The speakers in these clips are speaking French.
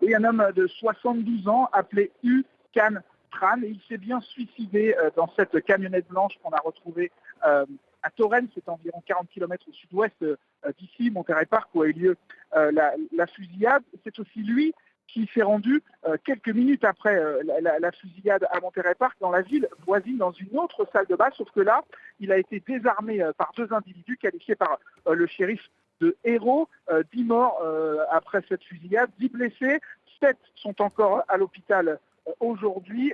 Et un homme de 72 ans appelé Hu Can Tran, et il s'est bien suicidé dans cette camionnette blanche qu'on a retrouvée à Torrens, c'est environ 40 km au sud-ouest d'ici, Monterey Park, où a eu lieu la fusillade. C'est aussi lui qui s'est rendu quelques minutes après la fusillade à Monterey Park dans la ville voisine, dans une autre salle de bal, sauf que là, il a été désarmé par deux individus qualifiés par le shérif de héros. 10 morts après cette fusillade, 10 blessés, 7 sont encore à l'hôpital aujourd'hui.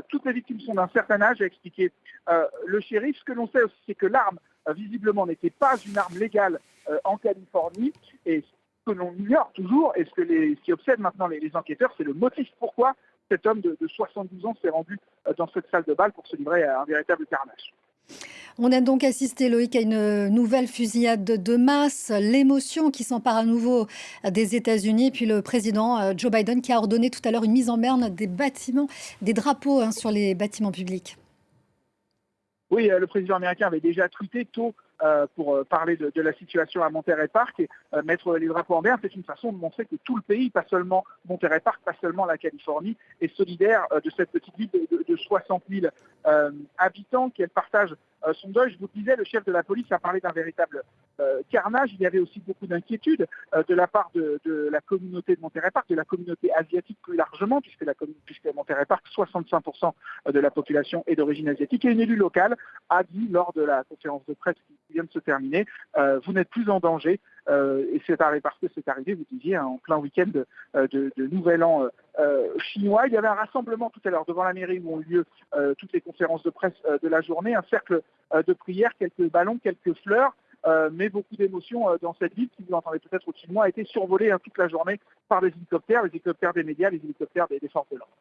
Toutes les victimes sont d'un certain âge, a expliqué le shérif. Ce que l'on sait aussi, c'est que l'arme, visiblement, n'était pas une arme légale en Californie. Et ce que l'on ignore toujours, et ce qui obsède maintenant les enquêteurs, c'est le motif pourquoi cet homme de 72 ans s'est rendu dans cette salle de bal pour se livrer à un véritable carnage. On a donc assisté, Loïc, à une nouvelle fusillade de masse, l'émotion qui s'empare à nouveau des États-Unis, puis le président Joe Biden qui a ordonné tout à l'heure une mise en berne des bâtiments, des drapeaux sur les bâtiments publics. Oui, le président américain avait déjà tweeté tôt pour parler de la situation à Monterey Park et mettre les drapeaux en berne. C'est une façon de montrer que tout le pays, pas seulement Monterey Park, pas seulement la Californie, est solidaire de cette petite ville de 60 000 habitants, qu'elle partage son deuil. Je vous disais, le chef de la police a parlé d'un véritable carnage. Il y avait aussi beaucoup d'inquiétudes de la part de la communauté de Monterey Park, de la communauté asiatique plus largement, puisque Monterey Park, 65% de la population est d'origine asiatique. Et une élue locale a dit lors de la conférence de presse qui vient de se terminer, vous n'êtes plus en danger. Et c'est arrivé parce que c'est arrivé, vous disiez, en plein week-end de Nouvel An chinois. Il y avait un rassemblement tout à l'heure devant la mairie où ont eu lieu toutes les conférences de presse de la journée, un cercle de prière, quelques ballons, quelques fleurs, mais beaucoup d'émotions dans cette ville qui, vous l'entendez peut-être au-dessus de moi, a été survolée toute la journée par des hélicoptères des médias, les hélicoptères des forces de l'ordre.